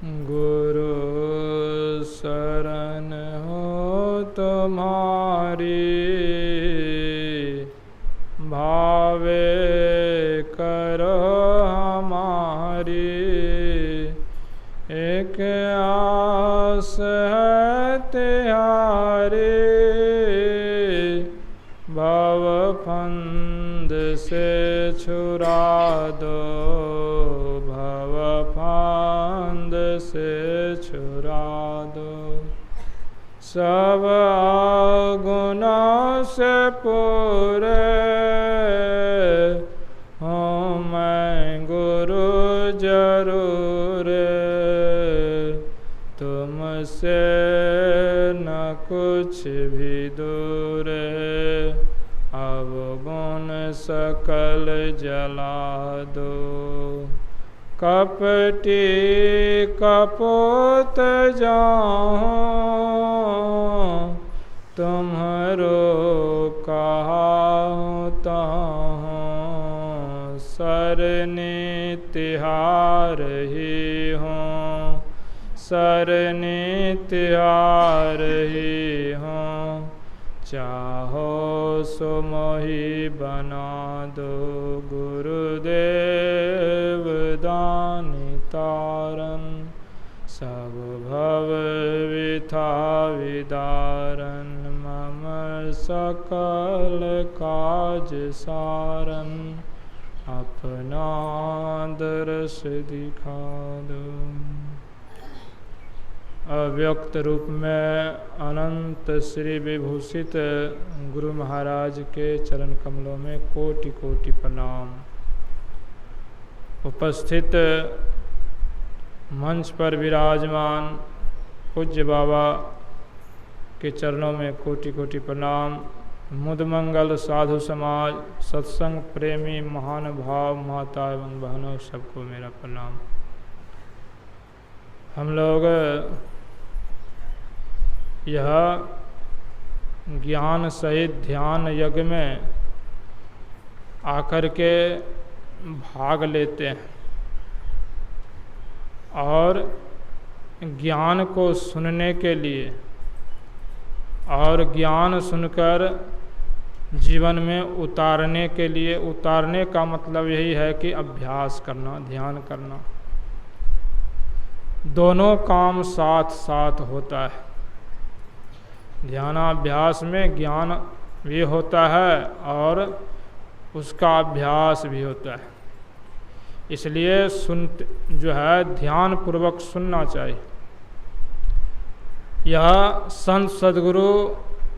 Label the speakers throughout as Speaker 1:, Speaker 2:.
Speaker 1: गुरु शरण हो तुम्हारी, भावे करो हमारी। एक आस है तिहारी, भव फंद से छुड़ा दो, भव फंद से छुड़ा दो। सब गुनाह से पूरे हूँ मैं गुरु जरूर, तुमसे न कुछ भी दूर। अब गुण सकल जला दो, कपटी कपोत जाऊं, तुम्हारो कहाऊं ताहूं। सरनी तिहार ही हूँ, सरनी तिहार ही हूँ। चाहो सो मोहि बना दो, गुरुदेव दानि तारन। सब भव विथा विदारन, मम सकल काज सारन। अपना दर्श दिखा दो। अव्यक्त रूप में अनंत श्री विभूषित गुरु महाराज के चरण कमलों में कोटि कोटि प्रणाम। उपस्थित मंच पर विराजमान पूज्य बाबा के चरणों में कोटि कोटि प्रणाम। मुदमंगल साधु समाज, सत्संग प्रेमी महानुभाव माता एवं बहनों, सबको मेरा प्रणाम। हम लोग यह ज्ञान सहित ध्यान यज्ञ में आकर के भाग लेते हैं और ज्ञान को सुनने के लिए, और ज्ञान सुनकर जीवन में उतारने के लिए। उतारने का मतलब यही है कि अभ्यास करना, ध्यान करना। दोनों काम साथ साथ होता है। ध्यानाभ्यास में ज्ञान भी होता है और उसका अभ्यास भी होता है। इसलिए जो है ध्यान पूर्वक सुनना चाहिए। यह संत सद्गुरु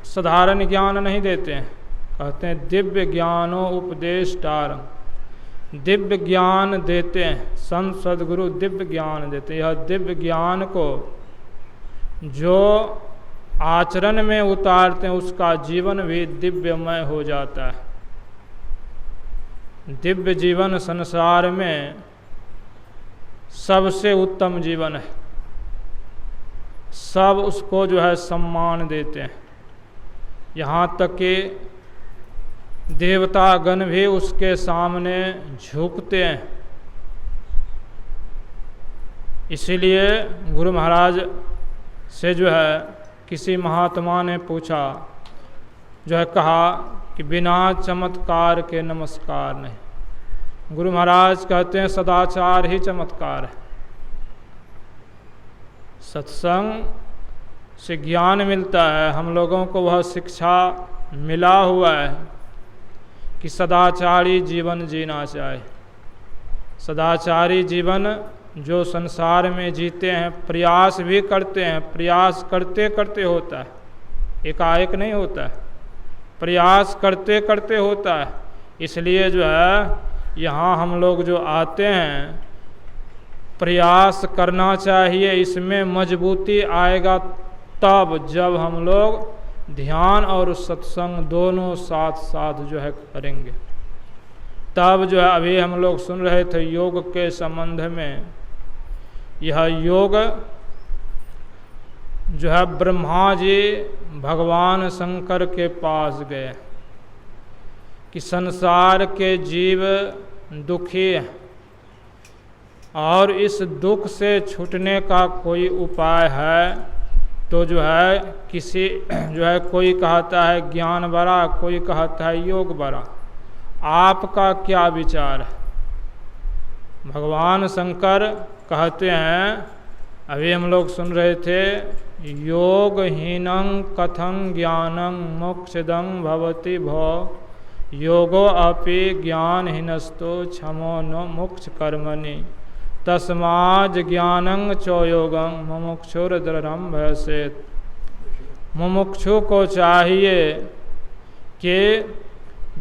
Speaker 1: साधारण ज्ञान नहीं देते हैं, कहते हैं दिव्य ज्ञानो उपदेष्टारं। दिव्य ज्ञान देते हैं, संत सद्गुरु दिव्य ज्ञान देते हैं। यह दिव्य ज्ञान को जो आचरण में उतारते हैं उसका जीवन भी दिव्यमय हो जाता है। दिव्य जीवन संसार में सबसे उत्तम जीवन है। सब उसको जो है सम्मान देते हैं, यहाँ तक कि देवता गण भी उसके सामने झुकते हैं। इसीलिए गुरु महाराज से जो है किसी महात्मा ने पूछा, जो है कहा कि बिना चमत्कार के नमस्कार नहीं। गुरु महाराज कहते हैं सदाचार ही चमत्कार है। सत्संग से ज्ञान मिलता है, हम लोगों को वह शिक्षा मिला हुआ है कि सदाचारी जीवन जीना चाहिए। सदाचारी जीवन जो संसार में जीते हैं, प्रयास भी करते हैं, प्रयास करते करते होता है, एकाएक नहीं होता है, प्रयास करते करते होता है। इसलिए जो है यहाँ हम लोग जो आते हैं, प्रयास करना चाहिए। इसमें मजबूती आएगा तब जब हम लोग ध्यान और सत्संग दोनों साथ साथ जो है करेंगे। तब जो है अभी हम लोग सुन रहे थे योग के संबंध में। यह योग जो है ब्रह्मा जी भगवान शंकर के पास गए कि संसार के जीव दुखी हैं, और इस दुख से छूटने का कोई उपाय है तो जो है किसी जो है कोई कहता है ज्ञान बड़ा, कोई कहता है योग बड़ा। आपका क्या विचार है? भगवान शंकर कहते हैं, अभी हम लोग सुन रहे थे, योगहीनं कथं ज्ञानं मोक्षदं भवति भो, योगो अपि ज्ञानहीनस्तो क्षमो न मोक्ष कर्मणि, तस्माद् ज्ञानं च योगं मुमुक्षुर्दृढं भयसेत्। मुमुक्षु को चाहिए कि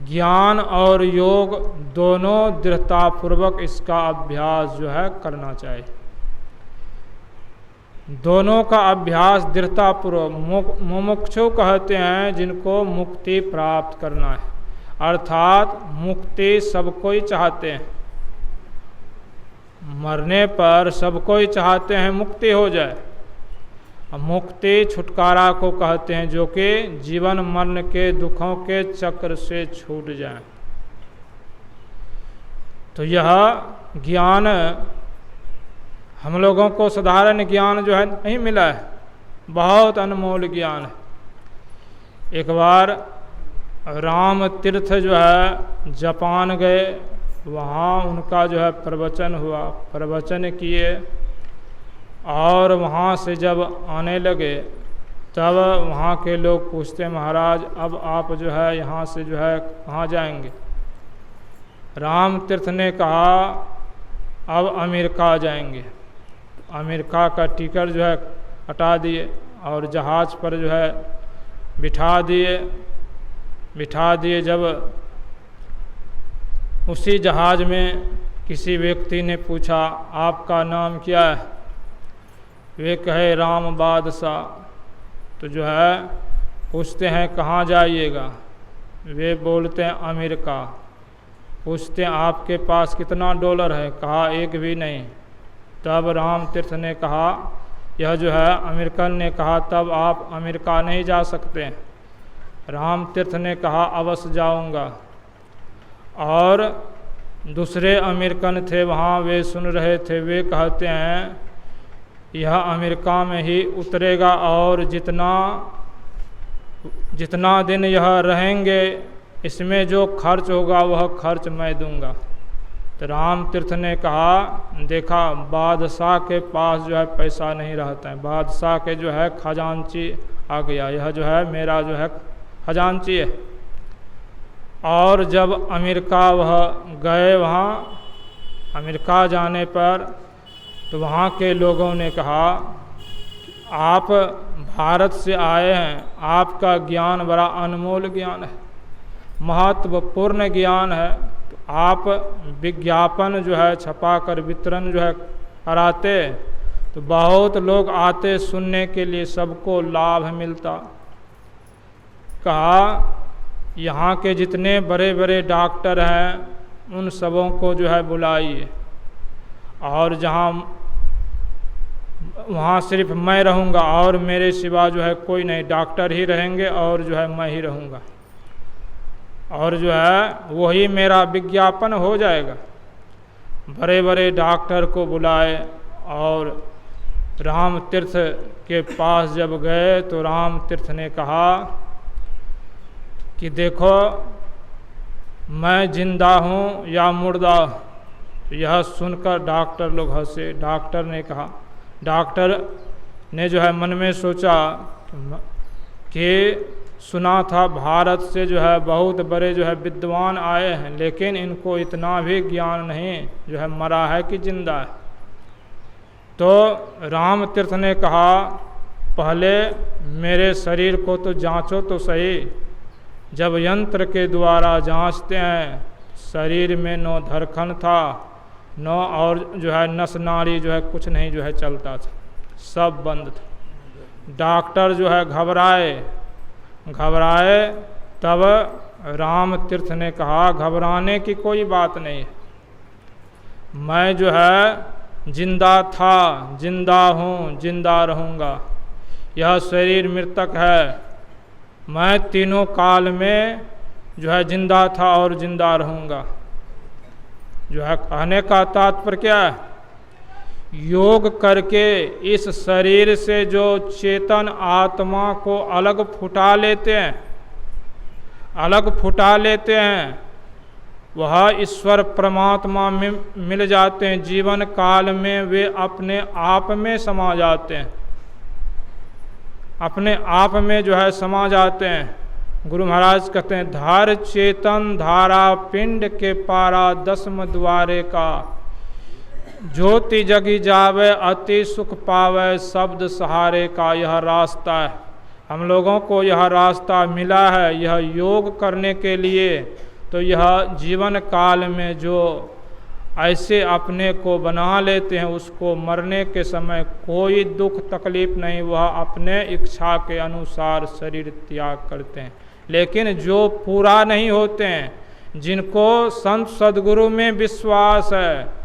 Speaker 1: ज्ञान और योग दोनों दृढ़तापूर्वक इसका अभ्यास जो है करना चाहिए। दोनों का अभ्यास दृढ़तापूर्वक। मुमुक्षु कहते हैं जिनको मुक्ति प्राप्त करना है, अर्थात मुक्ति सब कोई चाहते हैं, मरने पर सब कोई चाहते हैं मुक्ति हो जाए। मुक्ति छुटकारा को कहते हैं, जो कि जीवन मरण के दुखों के चक्र से छूट जाए। तो यह ज्ञान हम लोगों को साधारण ज्ञान जो है नहीं मिला है, बहुत अनमोल ज्ञान है। एक बार राम तीर्थ जो है जापान गए, वहाँ उनका जो है प्रवचन हुआ, प्रवचन किए और वहाँ से जब आने लगे तब वहाँ के लोग पूछते, महाराज अब आप जो है यहाँ से जो है कहाँ जाएंगे? राम तीर्थ ने कहा अब अमेरिका जाएंगे। अमेरिका का टिकट जो है हटा दिए और जहाज़ पर जो है बिठा दिए। जब उसी जहाज़ में किसी व्यक्ति ने पूछा आपका नाम क्या है? वे कहे राम बादशाह। तो जो है पूछते हैं कहाँ जाइएगा? वे बोलते हैं अमेरिका। पूछते हैं आपके पास कितना डॉलर है? कहा एक भी नहीं। तब राम तीर्थ ने कहा, यह जो है अमेरिकन ने कहा, तब आप अमेरिका नहीं जा सकते। राम तीर्थ ने कहा अवश्य जाऊंगा। और दूसरे अमेरिकन थे वहाँ, वे सुन रहे थे, वे कहते हैं यह अमेरिका में ही उतरेगा और जितना दिन यह रहेंगे इसमें जो खर्च होगा वह खर्च मैं दूंगा। तो राम तीर्थ ने कहा देखा बादशाह के पास जो है पैसा नहीं रहता है, बादशाह के जो है खजांची आ गया, यह जो है मेरा जो है खजांची है। और जब अमेरिका वह गए, वहाँ अमेरिका जाने पर तो वहाँ के लोगों ने कहा आप भारत से आए हैं, आपका ज्ञान बड़ा अनमोल ज्ञान है, महत्वपूर्ण ज्ञान है, तो आप विज्ञापन जो है छपाकर वितरण जो है कराते तो बहुत लोग आते सुनने के लिए, सबको लाभ मिलता। कहा यहाँ के जितने बड़े बड़े डॉक्टर हैं उन सबों को जो है बुलाइए, और वहाँ सिर्फ मैं रहूँगा और मेरे सिवा जो है कोई नहीं, डॉक्टर ही रहेंगे और जो है मैं ही रहूँगा, और जो है वही मेरा विज्ञापन हो जाएगा। बड़े बड़े डॉक्टर को बुलाए और राम तीर्थ के पास जब गए तो राम तीर्थ ने कहा कि देखो मैं जिंदा हूँ या मुर्दा। यह सुनकर डॉक्टर लोग हंसे। डॉक्टर ने कहा, डॉक्टर ने जो है मन में सोचा कि सुना था भारत से जो है बहुत बड़े जो है विद्वान आए हैं, लेकिन इनको इतना भी ज्ञान नहीं जो है मरा है कि जिंदा है। तो राम तीर्थ ने कहा पहले मेरे शरीर को तो जांचो तो सही। जब यंत्र के द्वारा जांचते हैं शरीर में नो धड़कन था, नो और जो है नस नाड़ी जो है कुछ नहीं जो है चलता था, सब बंद था। डॉक्टर जो है घबराए। तब राम तीर्थ ने कहा घबराने की कोई बात नहीं है, मैं जो है जिंदा था, जिंदा हूँ, जिंदा रहूँगा। यह शरीर मृतक है, मैं तीनों काल में जो है जिंदा था और जिंदा रहूँगा। जो है कहने का तात्पर्य क्या है योग करके इस शरीर से जो चेतन आत्मा को अलग फुटा लेते हैं, वह ईश्वर परमात्मा में मिल जाते हैं। जीवन काल में वे अपने आप में समा जाते हैं, अपने आप में जो है समा जाते हैं। गुरु महाराज कहते हैं, धार चेतन धारा पिंड के पारा दसम द्वारे का, ज्योति जगी जावे अति सुख पावे शब्द सहारे का। यह रास्ता है, हम लोगों को यह रास्ता मिला है यह योग करने के लिए। तो यह जीवन काल में जो ऐसे अपने को बना लेते हैं, उसको मरने के समय कोई दुख तकलीफ नहीं, वह अपने इच्छा के अनुसार शरीर त्याग करते हैं। लेकिन जो पूरा नहीं होते हैं, जिनको संत सद्गुरु में विश्वास है,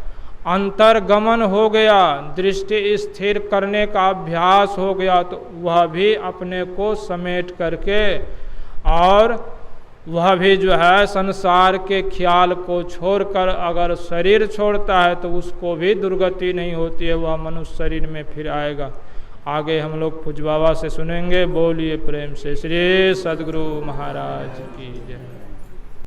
Speaker 1: अंतर्गमन हो गया, दृष्टि स्थिर करने का अभ्यास हो गया, तो वह भी अपने को समेट करके और वह भी जो है संसार के ख्याल को छोड़कर अगर शरीर छोड़ता है तो उसको भी दुर्गति नहीं होती है, वह मनुष्य शरीर में फिर आएगा। आगे हम लोग पूज्य बाबा से सुनेंगे। बोलिए प्रेम से श्री सद्गुरु महाराज की जय।